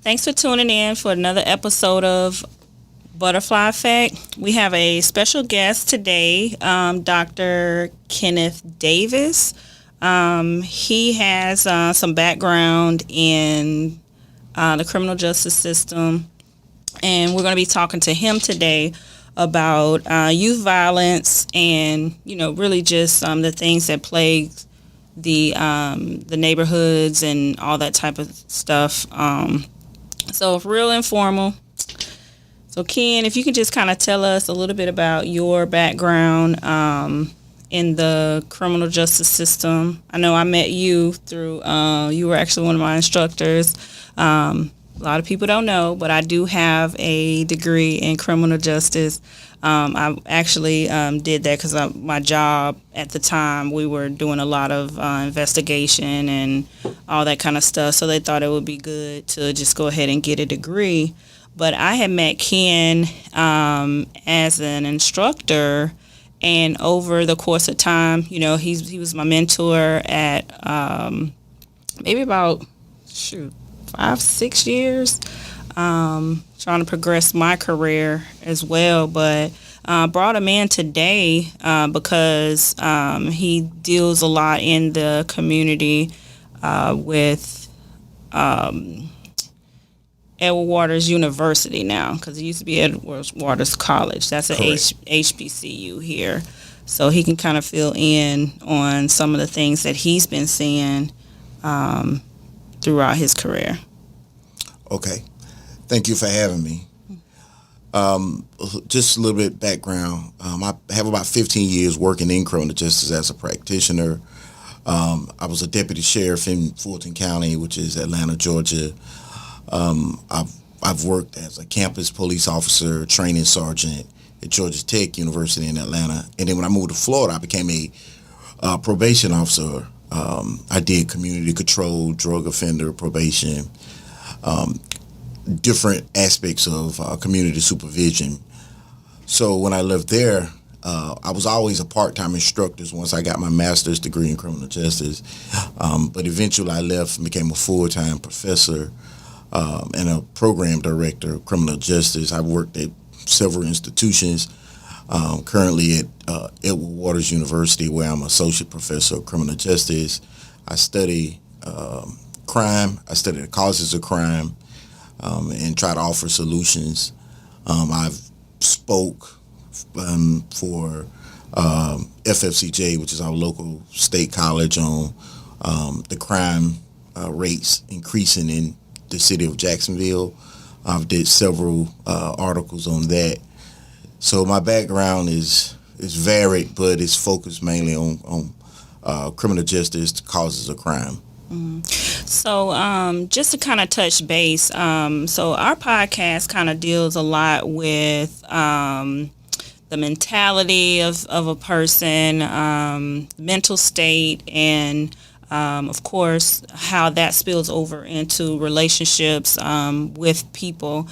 Thanks for tuning in for another episode of Butterfly Effect. We have a special guest today, Dr. Kenneth Davis. He has some background in the criminal justice system, and we're going to be talking to him today about youth violence and, really just the things that plague the neighborhoods and all that type of stuff. So real informal. So Ken, if you could just kind of tell us a little bit about your background in the criminal justice system. I know I met you through, you were actually one of my instructors. A lot of people don't know, but I do have a degree in criminal justice. I actually did that because my job at the time, we were doing a lot of investigation and all that kind of stuff. So they thought it would be good to just go ahead and get a degree. But I had met Ken as an instructor, and over the course of time, he was my mentor at maybe about 5-6 years, trying to progress my career as well. But brought him in today because he deals a lot in the community with Edward Waters University now, because it used to be Edward Waters College. That's an HBCU here. So he can kind of fill in on some of the things that he's been seeing throughout his career. Okay. Thank you for having me. Just a little bit background. I have about 15 years working in criminal justice as a practitioner. I was a deputy sheriff in Fulton County, which is Atlanta, Georgia. I've worked as a campus police officer, training sergeant at Georgia Tech University in Atlanta. And then when I moved to Florida, I became a probation officer. I did community control, drug offender probation, different aspects of community supervision. So when I left there, I was always a part-time instructor once I got my master's degree in criminal justice. But eventually I left and became a full-time professor and a program director of criminal justice. I've worked at several institutions, currently at Edward Waters University, where I'm associate professor of criminal justice. I study crime. I study the causes of crime and try to offer solutions. I've spoke for FFCJ, which is our local state college, on the crime rates increasing in the city of Jacksonville. I've did several articles on that. So my background is varied, but it's focused mainly on criminal justice, causes of crime. Mm-hmm. So just to kind of touch base, so our podcast kind of deals a lot with the mentality of a person, mental state, and of course, how that spills over into relationships with people.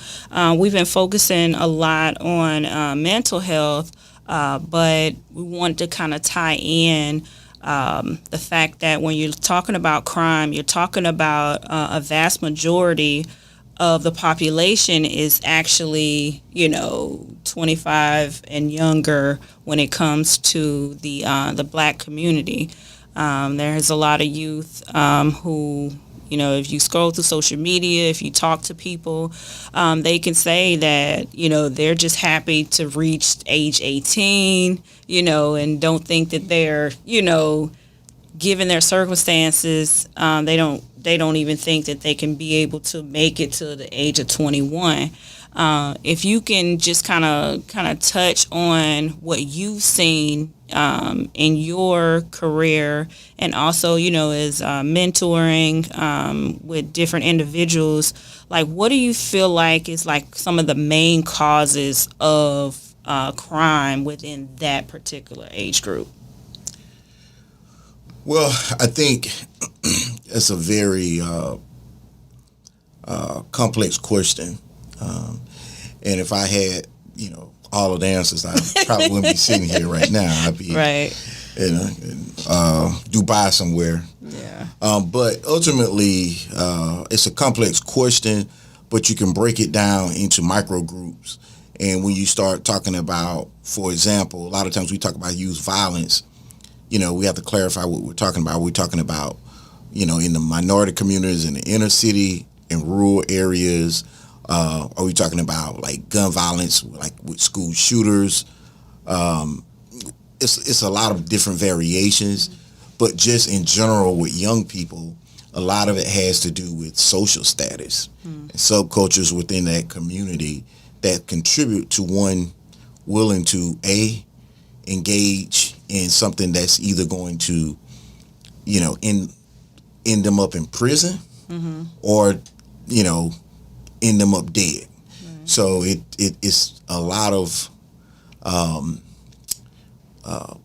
We've been focusing a lot on mental health, but we want to kind of tie in the fact that when you're talking about crime, you're talking about a vast majority of the population is actually, 25 and younger when it comes to the Black community. There's a lot of youth who, if you scroll through social media, if you talk to people, they can say that, they're just happy to reach age 18, and don't think that they're, given their circumstances, they don't even think that they can be able to make it to the age of 21. If you can just kind of touch on what you've seen in your career, and also, as mentoring with different individuals, like, what do you feel like is like some of the main causes of crime within that particular age group? Well, I think it's a very complex question. And if I had, all of the answers, I probably wouldn't be sitting here right now. I'd be right in Dubai somewhere. Yeah. But ultimately, it's a complex question. but you can break it down into micro groups. And when you start talking about, for example, a lot of times we talk about youth violence, we have to clarify what we're talking about. We're talking about, in the minority communities, in the inner city, in rural areas. Are we talking about like gun violence, like with school shooters? It's a lot of different variations, but just in general with young people, a lot of it has to do with social status and subcultures within that community that contribute to one willing to engage in something that's either going to, end them up in prison or, end them up dead. So it's a lot of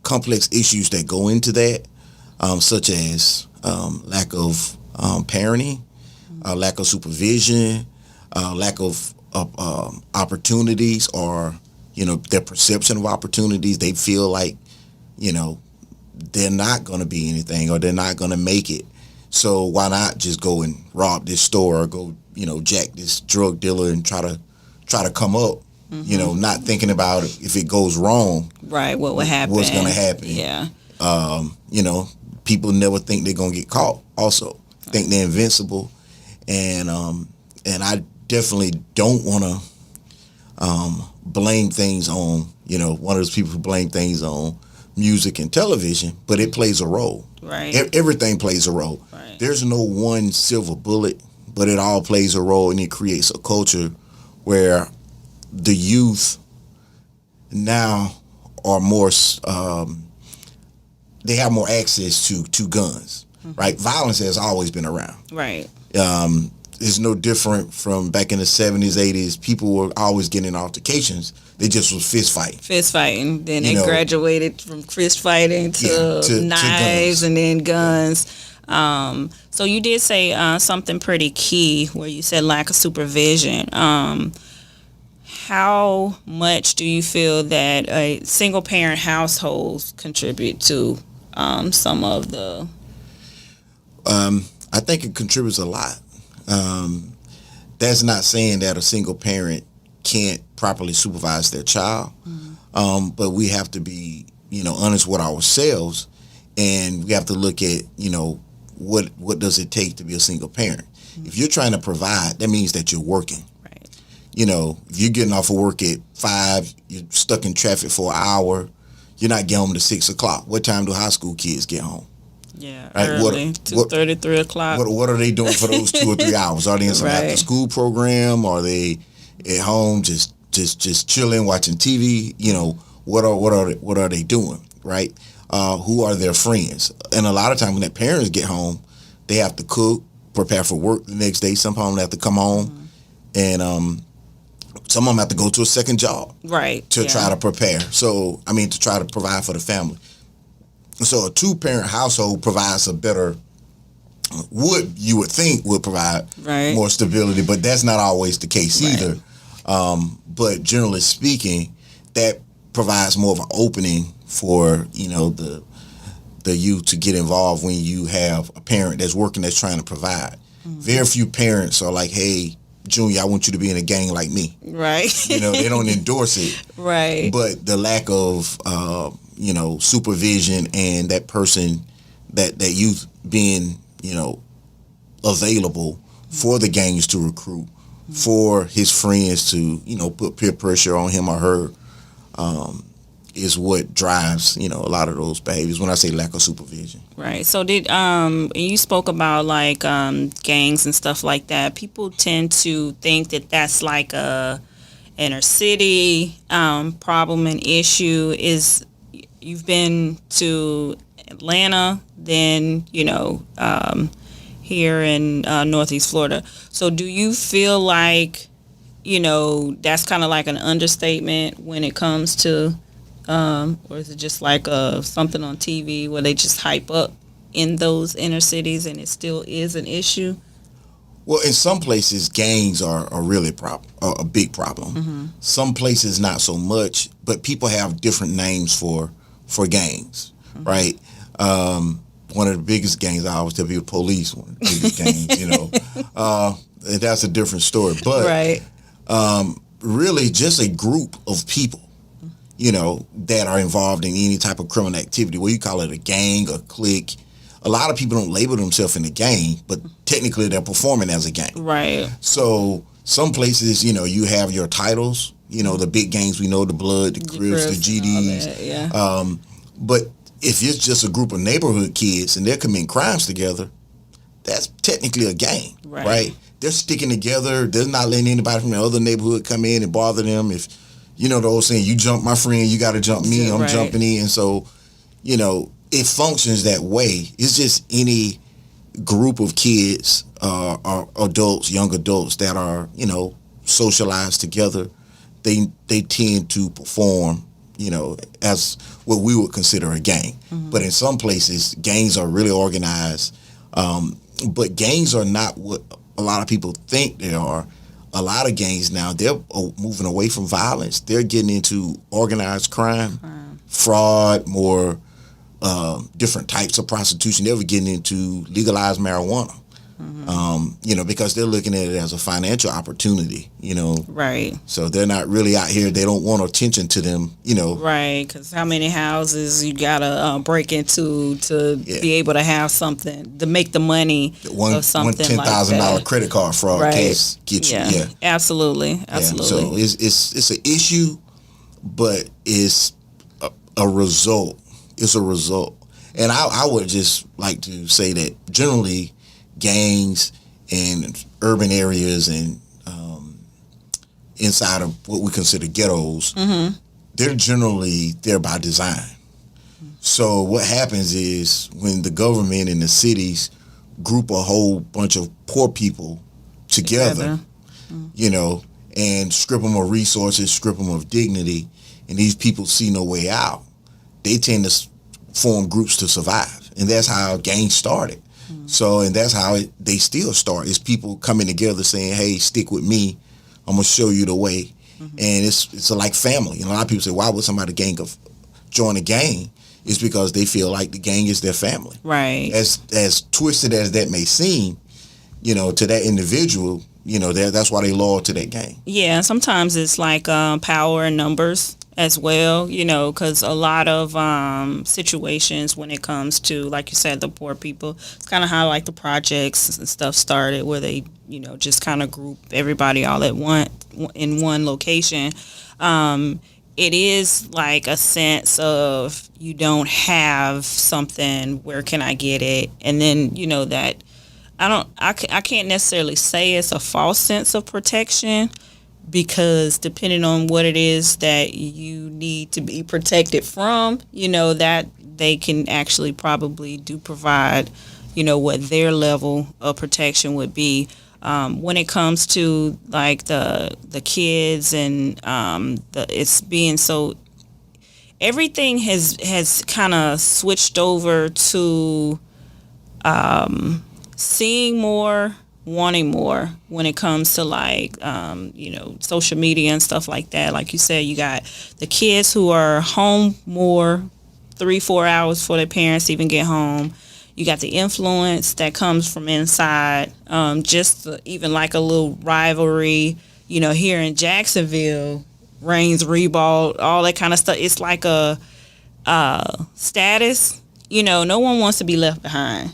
complex issues that go into that, such as lack of parenting, lack of supervision, lack of opportunities, or their perception of opportunities. They feel like they're not going to be anything, or they're not going to make it. So why not just go and rob this store, or go jack this drug dealer and try to come up, not thinking about if it goes wrong, right? What would happen? What's going to happen? Yeah. People never think they're going to get caught. Also, think they're invincible, and I definitely don't want to blame things on one of those people who blame things on music and television, but it plays a role. Right. Everything plays a role. Right. There's no one silver bullet, but it all plays a role, and it creates a culture where the youth now are more. They have more access to guns. Right. Violence has always been around. Right. It's no different from back in the 70s, 80s. People were always getting in altercations. They just was fist fighting. Then they graduated from fist fighting to knives and then guns. So you did say something pretty key where you said lack of supervision. How much do you feel that a single parent households contribute to some of the? I think it contributes a lot. That's not saying that a single parent can't properly supervise their child, but we have to be, honest with ourselves, and we have to look at, what does it take to be a single parent? If you're trying to provide, that means that you're working. Right. If you're getting off of work at 5, you're stuck in traffic for an hour, you're not getting home to 6 o'clock. What time do high school kids get home? Yeah, right? Early, 2:30, 3 o'clock. What are they doing for those 2 or 3 hours? Are they in some after school program? Are they at home just chilling, watching TV? What are they doing? Right? Who are their friends? And a lot of times when their parents get home, they have to cook, prepare for work the next day. Some of them have to come home, and some of them have to go to a second job, right, to try to prepare. So to try to provide for the family. So a 2-parent household provides a better, you would think would provide more stability, but that's not always the case either. But generally speaking, that provides more of an opening for the youth to get involved when you have a parent that's working, that's trying to provide. Very few parents are like, hey, Junior, I want you to be in a gang like me. Right. They don't endorse it. Right. But the lack of supervision, and that person, that youth being available for the gangs to recruit, for his friends to put peer pressure on him or her, is what drives a lot of those behaviors. When I say lack of supervision, right. So you spoke about like gangs and stuff like that. People tend to think that that's like a inner city problem and issue. Is you've been to Atlanta, then here in Northeast Florida. So do you feel like that's kind of like an understatement when it comes to or is it just like something on TV where they just hype up in those inner cities and it still is an issue? Well, in some places, gangs are really a big problem. Some places not so much, but people have different names for gangs, right? One of the biggest gangs, I always tell people, police, one of the biggest gangs, that's a different story. But Right. really, just a group of people, that are involved in any type of criminal activity. What you call it, a gang, a clique. A lot of people don't label themselves in a gang, but technically they're performing as a gang. Right. So some places, you have your titles. The big gangs we know, the Blood, the Crips, the GDs. That, yeah. But if it's just a group of neighborhood kids and they're committing crimes together, that's technically a gang, right? They're sticking together. They're not letting anybody from the other neighborhood come in and bother them. If, the old saying, you jump my friend, you got to jump me, I'm jumping in. And so, it functions that way. It's just any group of kids or adults, young adults that are, socialized together. They tend to perform, as what we would consider a gang. Mm-hmm. But in some places, gangs are really organized. But gangs are not what a lot of people think they are. A lot of gangs now, they're moving away from violence. They're getting into organized crime, fraud, more different types of prostitution. They're getting into legalized marijuana. Mm-hmm. Because they're looking at it as a financial opportunity, Right. So they're not really out here. They don't want attention to them, Right, because how many houses you got to break into to be able to have something, to make the money of something one $10,000 like credit card fraud case get you. Yeah, absolutely. So it's an issue, but it's a result. It's a result. And I would just like to say that generally gangs in urban areas and inside of what we consider ghettos, they're generally there by design. So what happens is when the government and the cities group a whole bunch of poor people together, and strip them of resources, strip them of dignity, and these people see no way out, they tend to form groups to survive. And that's how gangs started. So, and that's how they still start, is people coming together saying, hey, stick with me. I'm going to show you the way. And it's like family. A lot of people say, why would somebody join a gang? It's because they feel like the gang is their family. Right. As twisted as that may seem, to that individual, that's why they loyal to that gang. Yeah, sometimes it's like power and numbers as well, because a lot of situations when it comes to, like you said, the poor people, it's kind of how like the projects and stuff started, where they, just kind of group everybody all at once in one location. It is like a sense of you don't have something, where can I get it? And then, that I can't necessarily say it's a false sense of protection, because depending on what it is that you need to be protected from, that they can actually probably do provide, what their level of protection would be. When it comes to like the kids and it's being so, everything has kind of switched over to seeing more, wanting more when it comes to like social media and stuff like that. Like you said, you got the kids who are home more, 3-4 hours before their parents even get home. You got the influence that comes from inside, even like a little rivalry, here in Jacksonville, Reigns, Reball, all that kind of stuff. It's like a status, no one wants to be left behind.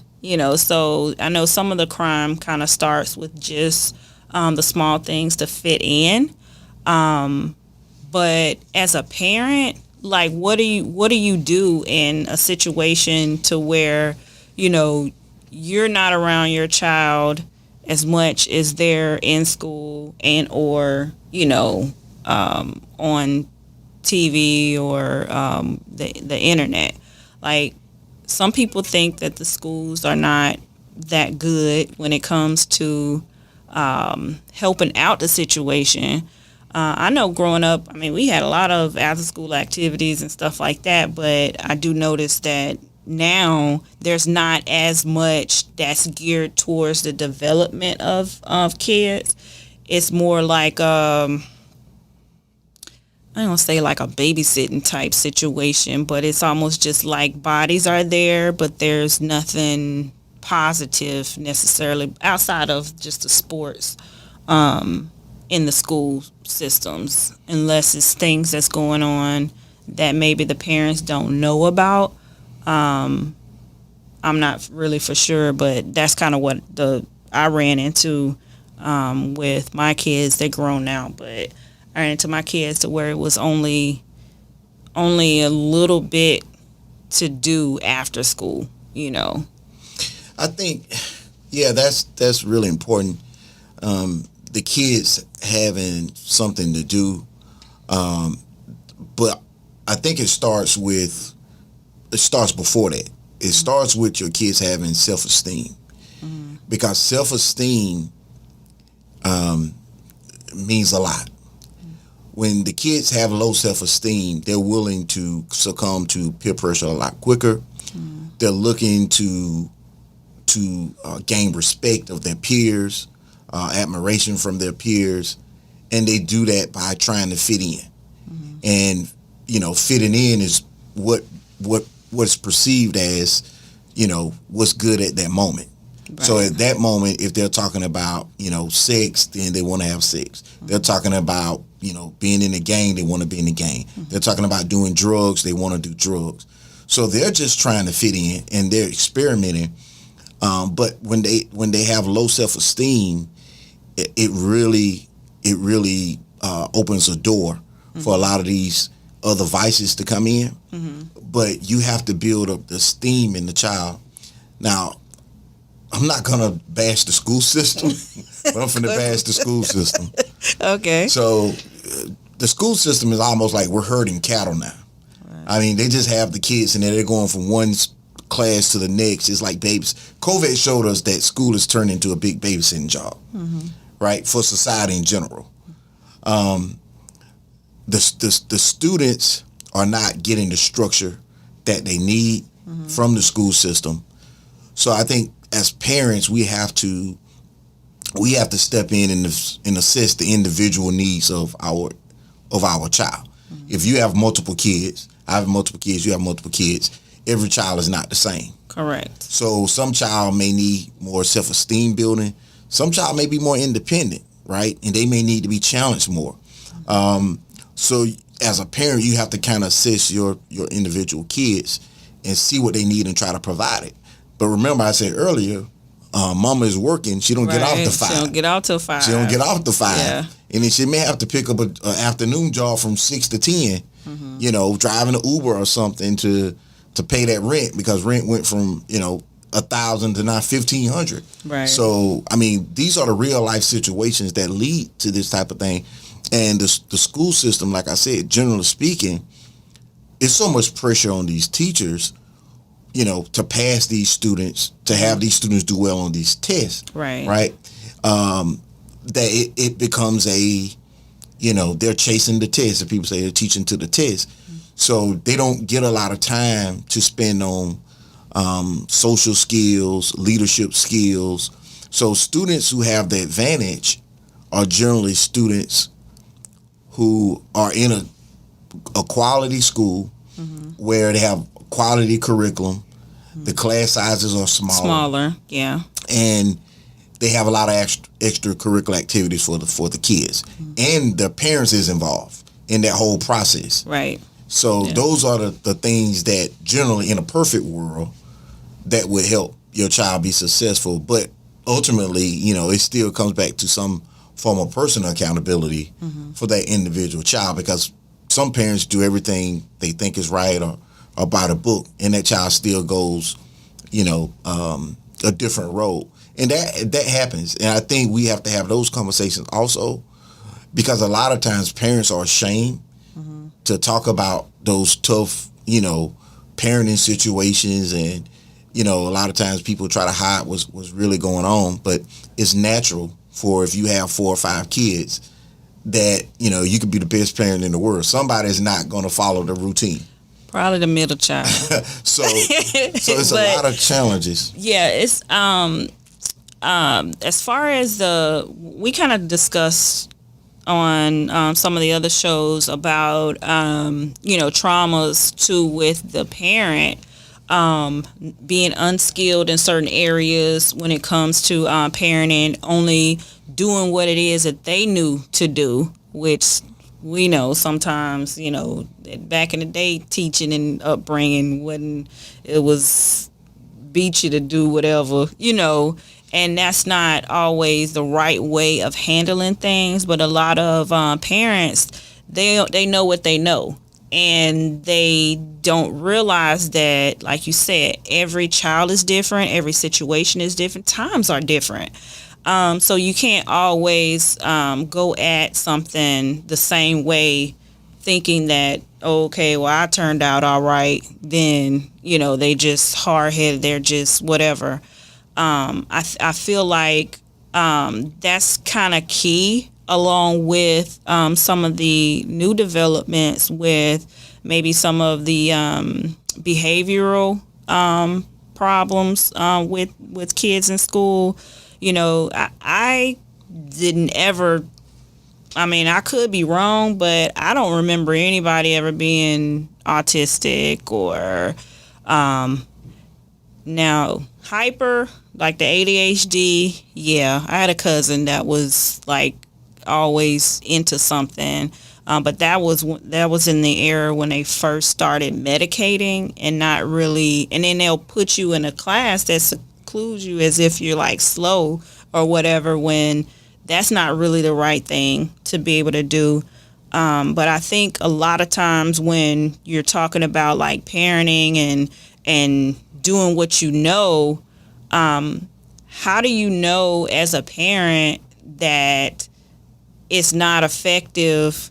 So I know some of the crime kind of starts with just the small things to fit in. But as a parent, like, what do you do in a situation to where, you're not around your child as much as they're in school and or, on TV or the internet. Like, some people think that the schools are not that good when it comes to helping out the situation. I know growing up, we had a lot of after-school activities and stuff like that, but I do notice that now there's not as much that's geared towards the development of kids. It's more like I don't say like a babysitting type situation, but it's almost just like bodies are there, but there's nothing positive necessarily outside of just the sports in the school systems, unless it's things that's going on that maybe the parents don't know about. I'm not really for sure, but that's kind of what I ran into with my kids. They're grown now, but I ran into my kids to where it was only a little bit to do after school, I think, yeah, that's really important. The kids having something to do, but I think it starts before that. It starts with your kids having self-esteem, because self-esteem means a lot. When the kids have low self-esteem, they're willing to succumb to peer pressure a lot quicker. They're looking to gain respect of their peers, admiration from their peers, and they do that by trying to fit in. And fitting in is what's perceived as what's good at that moment. Right. So at that moment, if they're talking about sex, then they want to have sex. They're talking about being in the gang, they want to be in the gang. They're talking about doing drugs, they want to do drugs. So they're just trying to fit in, and they're experimenting. But when they have low self-esteem, it really opens a door for a lot of these other vices to come in. But you have to build up the esteem in the child. Now, I'm not gonna bash the school system, but I'm finna bash the school system. Okay. So the school system is almost like we're herding cattle now. Right. I mean, they just have the kids and they're going from one class to the next. It's like babies. COVID showed us that school has turned into a big babysitting job, right, for society in general. The students are not getting the structure that they need from the school system. So I think as parents, we have to step in and assess the individual needs of our child. If you have multiple kids, I have multiple kids, you have multiple kids, every child is not the same. Correct. So some child may need more self-esteem building. Some child may be more independent, right? And they may need to be challenged more. So as a parent, you have to kind of assess your individual kids and see what they need and try to provide it. But remember, I said earlier, mama is working. She don't get off the 5. She don't get off till 5. She don't get off the 5. Yeah. And then she may have to pick up an afternoon job from 6 to 10, driving an Uber or something to pay that rent, because rent went from, 1,000 to now 1,500. Right. So, I mean, these are the real life situations that lead to this type of thing. And the school system, like I said, generally speaking, it's so much pressure on these teachers, to pass these students, to have these students do well on these tests. Right. Right. That it becomes they're chasing the test. If people say they're teaching to the test. So they don't get a lot of time to spend on social skills, leadership skills. So students who have the advantage are generally students who are in a quality school where they have quality curriculum. The class sizes are smaller. Yeah. And they have a lot of extracurricular activities for the kids. And their parents is involved in that whole process. Right. So those are the things that generally in a perfect world that would help your child be successful. But ultimately, it still comes back to some form of personal accountability for that individual child, because some parents do everything they think is right or by the book, and that child still goes, a different road. And that happens. And I think we have to have those conversations also, because a lot of times parents are ashamed to talk about those tough, parenting situations. And, a lot of times people try to hide what's really going on. But it's natural for, if you have 4 or 5 kids, that, you could be the best parent in the world. Somebody's not going to follow the routine. Probably the middle child. so it's a lot of challenges. Yeah, it's as far as we kind of discussed on some of the other shows about traumas too with the parent. being unskilled in certain areas when it comes to parenting, only doing what it is that they knew to do, which we know sometimes, back in the day, teaching and upbringing wasn't, it was beat you to do whatever, and that's not always the right way of handling things. But a lot of parents, they know what they know, and they don't realize that, like you said, every child is different, every situation is different, times are different. So you can't always go at something the same way, thinking that, okay, well, I turned out all right, then, they just hard-headed, they're just whatever. I feel like that's kind of key, along with some of the new developments with maybe some of the behavioral problems with kids in school. I didn't ever, I could be wrong, but I don't remember anybody ever being autistic or now hyper, like the ADHD. Yeah, I had a cousin that was like always into something, but that was in the era when they first started medicating and not really, and then they'll put you in a class that secludes you as if you're like slow or whatever, when that's not really the right thing to be able to do. But I think a lot of times when you're talking about like parenting and doing what how do you know as a parent that it's not effective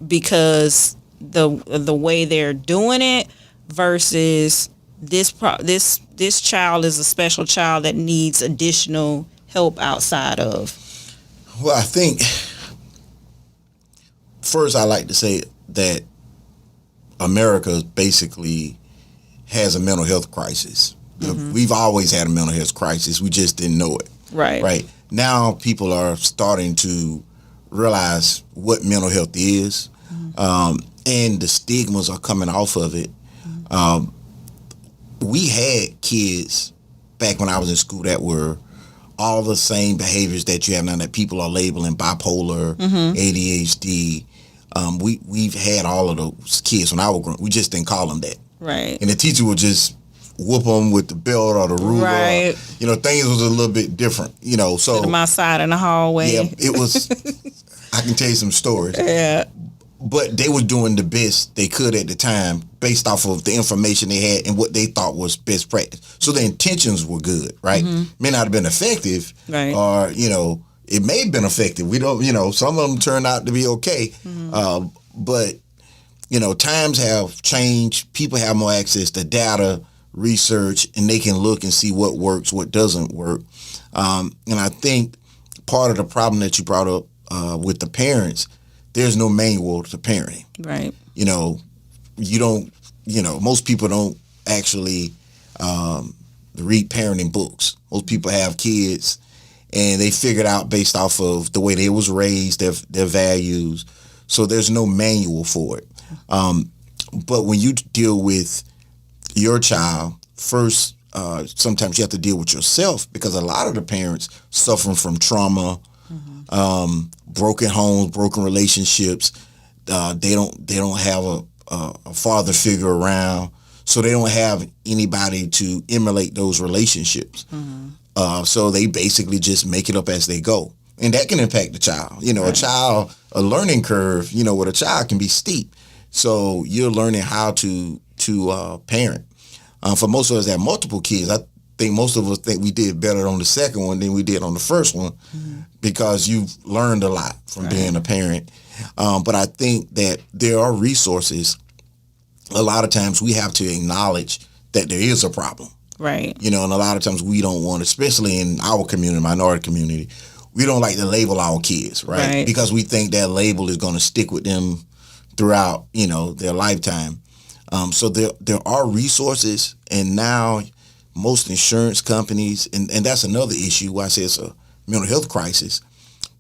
because the way they're doing it versus this child is a special child that needs additional help outside of? Well, I think first I like to say that America basically has a mental health crisis. Mm-hmm. We've always had a mental health crisis. We just didn't know it. Right. Now people are starting to realize what mental health is, and the stigmas are coming off of it. We had kids back when I was in school that were all the same behaviors that you have now that people are labeling bipolar, ADHD. We've had all of those kids when I was growing. We just didn't call them that. Right. And the teacher would just whoop them with the belt or the ruler. Right. Things was a little bit different. So to my side in the hallway. Yeah, it was. I can tell you some stories. Yeah. But they were doing the best they could at the time based off of the information they had and what they thought was best practice. So the intentions were good, right? May not have been effective, right? Or, it may have been effective. We don't, some of them turned out to be okay. But, times have changed. People have more access to data, research, and they can look and see what works, what doesn't work. And I think part of the problem that you brought up with the parents, there's no manual to parenting. Right. You don't, most people don't actually read parenting books. Most people have kids and they figured out based off of the way they was raised, their values. So there's no manual for it. But when you deal with your child, first, sometimes you have to deal with yourself, because a lot of the parents suffering from trauma, broken homes, broken relationships. They don't have a father figure around, so they don't have anybody to emulate those relationships. So they basically just make it up as they go, and that can impact the child. Right. A learning curve, with a child can be steep. So you're learning how to parent. For most of us that have multiple kids, I think most of us think we did better on the second one than we did on the first one, because you've learned a lot from being a parent. But I think that there are resources. A lot of times we have to acknowledge that there is a problem. Right. And a lot of times we don't want, especially in our community, minority community, we don't like to label our kids, right? Because we think that label is going to stick with them throughout, their lifetime. So there are resources, and now most insurance companies, and that's another issue why I say it's a mental health crisis.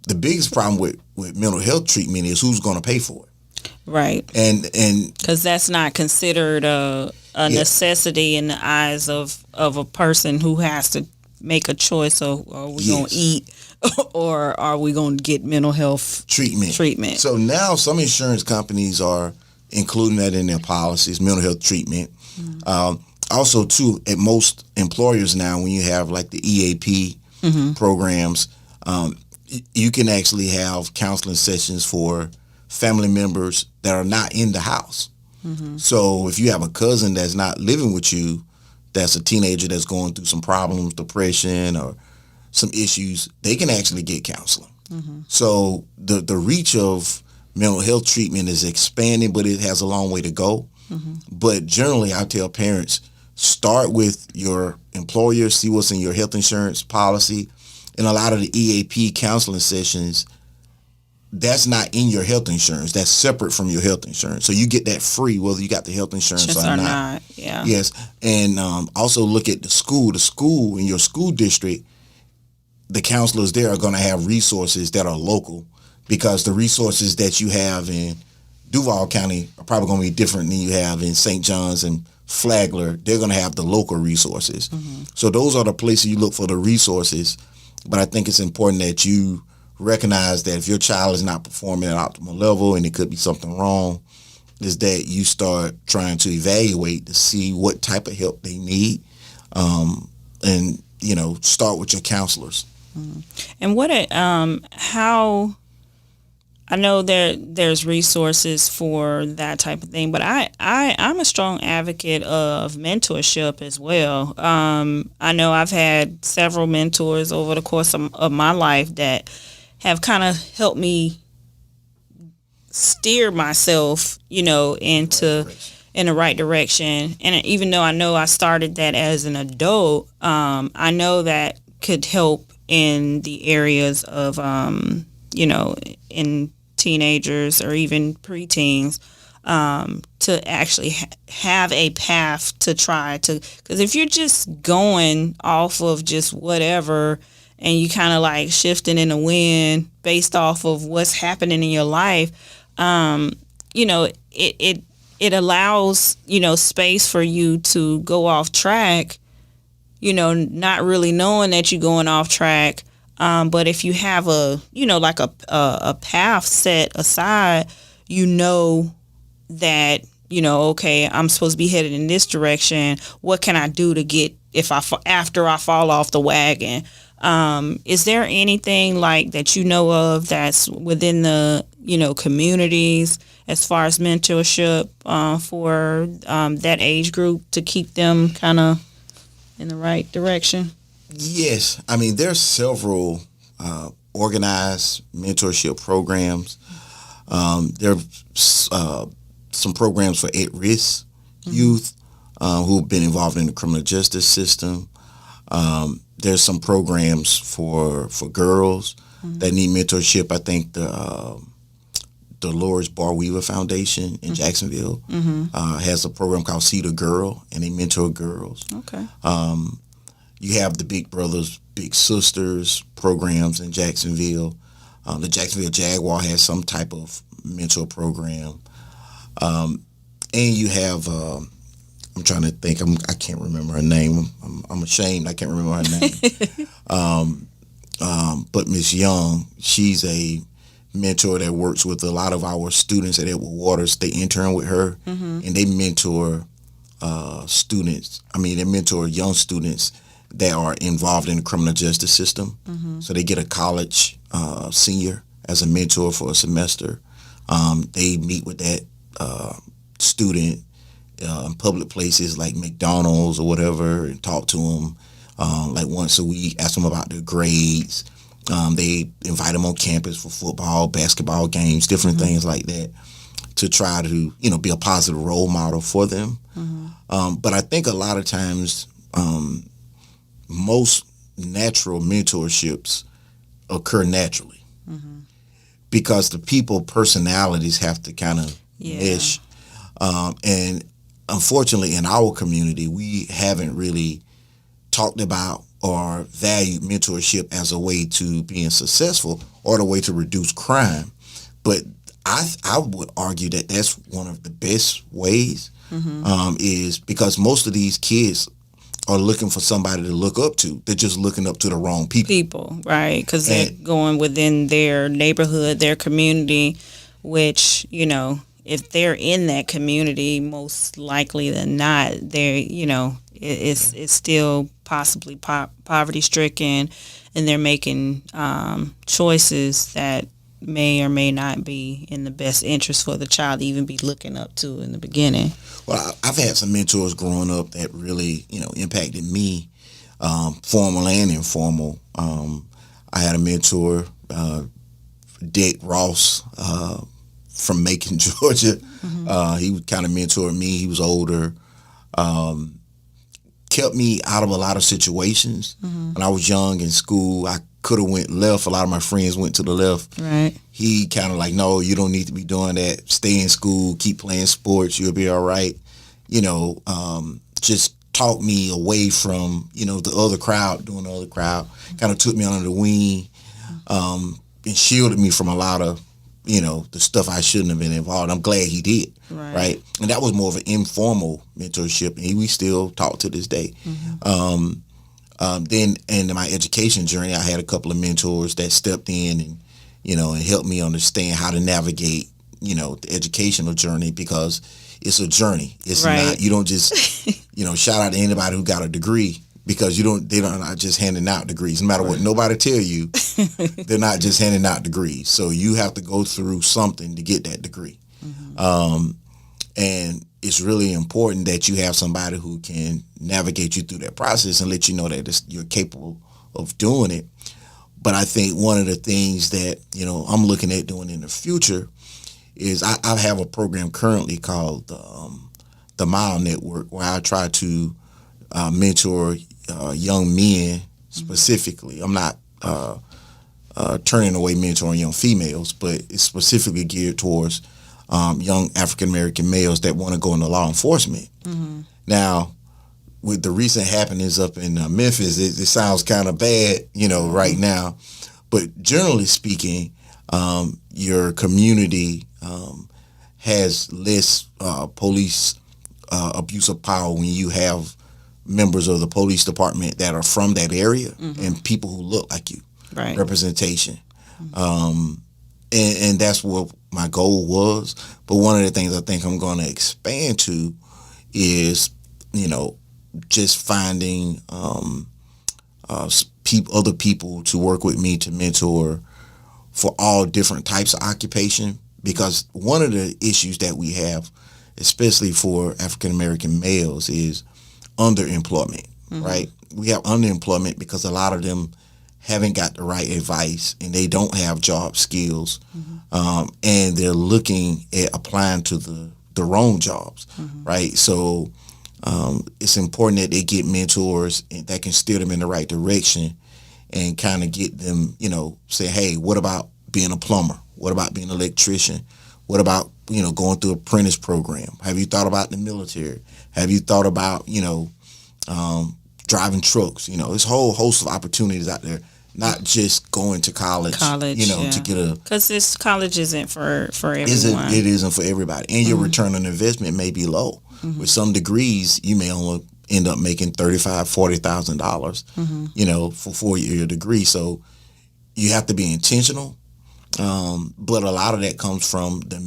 The biggest problem with mental health treatment is who's going to pay for it. Right. And because that's not considered a a necessity in the eyes of a person who has to make a choice of, are we going to eat or are we going to get mental health treatment? So now some insurance companies are including that in their policies, mental health treatment. Also, too, at most employers now, when you have like the EAP programs, you can actually have counseling sessions for family members that are not in the house. So if you have a cousin that's not living with you, that's a teenager that's going through some problems, depression or some issues, they can actually get counseling. So the reach of mental health treatment is expanding, but it has a long way to go. But generally, I tell parents, start with your employer, see what's in your health insurance policy. And a lot of the EAP counseling sessions, that's not in your health insurance. That's separate from your health insurance. So you get that free whether you got the health insurance or not. Yeah. Yes. And also look at the school. The school in your school district, the counselors there are going to have resources that are local, because the resources that you have in Duval County are probably going to be different than you have in St. John's and Flagler. They're going to have the local resources. So those are the places you look for the resources. But I think it's important that you recognize that if your child is not performing at optimal level and it could be something wrong, is that you start trying to evaluate to see what type of help they need, and start with your counselors. And how I know there's resources for that type of thing, but I'm a strong advocate of mentorship as well. I know I've had several mentors over the course of my life that have kind of helped me steer myself, in the right direction. And even though I know I started that as an adult, I know that could help in the areas of, in teenagers or even preteens, to actually have a path to try to, because if you're just going off of just whatever and you kind of like shifting in the wind based off of what's happening in your life, it allows, space for you to go off track, not really knowing that you're going off track. But if you have a path set aside, that, okay, I'm supposed to be headed in this direction. What can I do to get, after I fall off the wagon? Is there anything like that of that's within the, communities as far as mentorship for that age group to keep them kind of in the right direction? Yes. I mean, there's several organized mentorship programs. There's some programs for at-risk youth who've been involved in the criminal justice system. There's some programs for girls that need mentorship. I think the Dolores Bar Weaver Foundation in Jacksonville has a program called See the Girl, and they mentor girls. Okay. You have the Big Brothers, Big Sisters programs in Jacksonville. The Jacksonville Jaguar has some type of mentor program. And you have, I'm trying to think, I can't remember her name. I'm ashamed I can't remember her name. But Miss Young, she's a mentor that works with a lot of our students at Edward Waters. They intern with her, and they mentor students. They mentor young students that are involved in the criminal justice system. So they get a college senior as a mentor for a semester. They meet with that student in public places like McDonald's or whatever and talk to them like once a week, ask them about their grades. They invite them on campus for football, basketball games, different things like that, to try to, be a positive role model for them. But I think a lot of times most natural mentorships occur naturally because the people personalities have to kind of mesh. And unfortunately in our community, we haven't really talked about or valued mentorship as a way to being successful or the way to reduce crime. But I would argue that that's one of the best ways is because most of these kids are looking for somebody to look up to. They're just looking up to the wrong people. Right? Because they're going within their neighborhood, their community, which, if they're in that community, most likely than not, they're, it's still possibly poverty stricken, and they're making choices that may or may not be in the best interest for the child to even be looking up to in the beginning. Well, I've had some mentors growing up that really, impacted me, formal and informal. I had a mentor, Dick Ross, from Macon, Georgia. He would kind of mentor me. He was older. Kept me out of a lot of situations. When I was young in school, I could have went left. A lot of my friends went to the left. Right. He kind of like, no, you don't need to be doing that. Stay in school, keep playing sports, you'll be all right. Just talked me away from, the other crowd, doing the other crowd. Kind of took me under the wing, and shielded me from a lot of, the stuff I shouldn't have been involved. I'm glad he did. Right. And that was more of an informal mentorship, and we still talk to this day. Then in my education journey, I had a couple of mentors that stepped in and, and helped me understand how to navigate, the educational journey, because it's a journey. It's not, you don't just, shout out to anybody who got a degree, because they're not just handing out degrees. No matter what nobody tell you, they're not just handing out degrees. So you have to go through something to get that degree. And it's really important that you have somebody who can navigate you through that process and let you know that you're capable of doing it. But I think one of the things that, I'm looking at doing in the future is I have a program currently called the Mile Network, where I try to mentor young men specifically. I'm not turning away mentoring young females, but it's specifically geared towards young African-American males that want to go into law enforcement. Now, with the recent happenings up in Memphis, it sounds kind of bad, right now. But generally speaking, your community has less police abuse of power when you have members of the police department that are from that area and people who look like you. Right. Representation. And that's what my goal was. But one of the things I think I'm going to expand to is, just finding other people to work with me to mentor for all different types of occupation. Because one of the issues that we have, especially for African American males, is underemployment, right? We have underemployment because a lot of them haven't got the right advice, and they don't have job skills, and they're looking at applying to the wrong jobs, right? So it's important that they get mentors that can steer them in the right direction and kind of get them, say, hey, what about being a plumber? What about being an electrician? What about, going through an apprentice program? Have you thought about the military? Have you thought about, driving trucks? There's a whole host of opportunities out there, not just going to college, to get a... Because this college isn't for everyone. It isn't for everybody. And your return on investment may be low. With some degrees, you may only end up making $35,000, $40,000, for a 4-year degree. So you have to be intentional. But a lot of that comes from the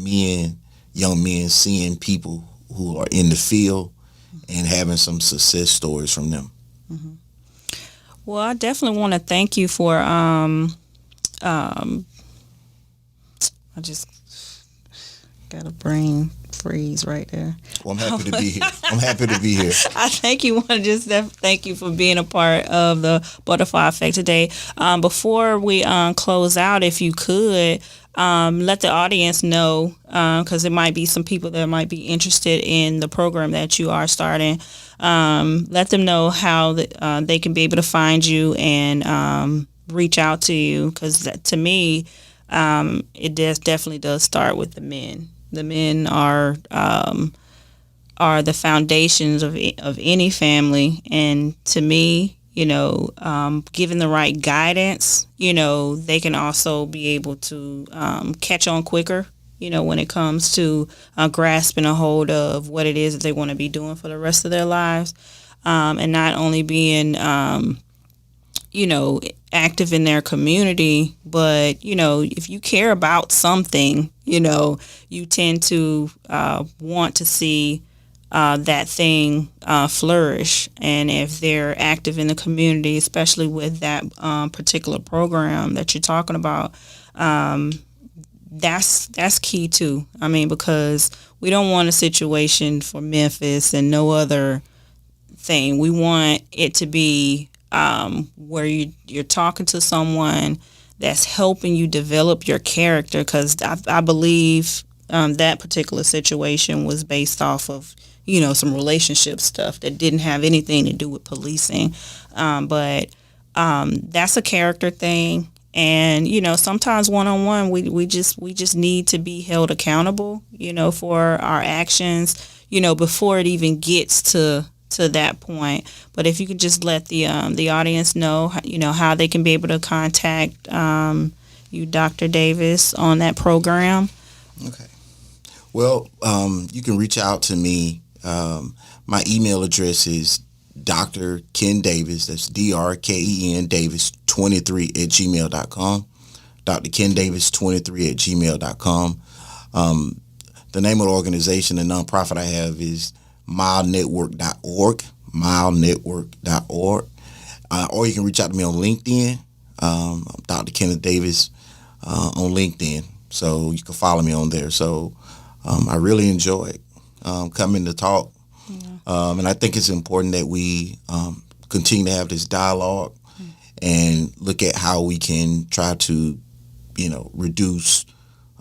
young men seeing people who are in the field and having some success stories from them. Well, I definitely want to thank you for I just got a brain freeze right there. Well, I'm happy to be here. I thank you. Want to just thank you for being a part of the Butterfly Effect today. Before we close out, if you could let the audience know, because there might be some people that might be interested in the program that you are starting. Let them know how they can be able to find you and reach out to you, because to me, it definitely does start with the men. The men are the foundations of any family, and to me, given the right guidance, they can also be able to catch on quicker when it comes to grasping a hold of what it is that they want to be doing for the rest of their lives, and not only being, active in their community, but, if you care about something, you tend to want to see that thing flourish. And if they're active in the community, especially with that particular program that you're talking about, that's key too. I mean, because we don't want a situation for Memphis and no other thing. We want it to be where you're talking to someone that's helping you develop your character, because I believe that particular situation was based off of some relationship stuff that didn't have anything to do with policing, but that's a character thing. And sometimes one-on-one we just need to be held accountable for our actions before it even gets to that point. But if you could just let the audience know how they can be able to contact you, Dr. Davis, on that program. Okay. Well, you can reach out to me. My email address is Dr. Ken Davis. That's DRKEN Davis 23 at gmail.com. Dr. Ken Davis 23 at gmail.com. The name of the organization, the nonprofit I have, is milenetwork.org. Milenetwork.org. Or you can reach out to me on LinkedIn. Dr. Kenneth Davis on LinkedIn. So you can follow me on there. So I really enjoyed coming to talk. Yeah. And I think it's important that we continue to have this dialogue and look at how we can try to, reduce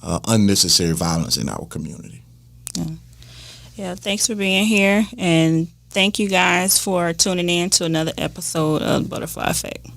unnecessary violence in our community. Yeah, thanks for being here. And thank you guys for tuning in to another episode of Butterfly Effect.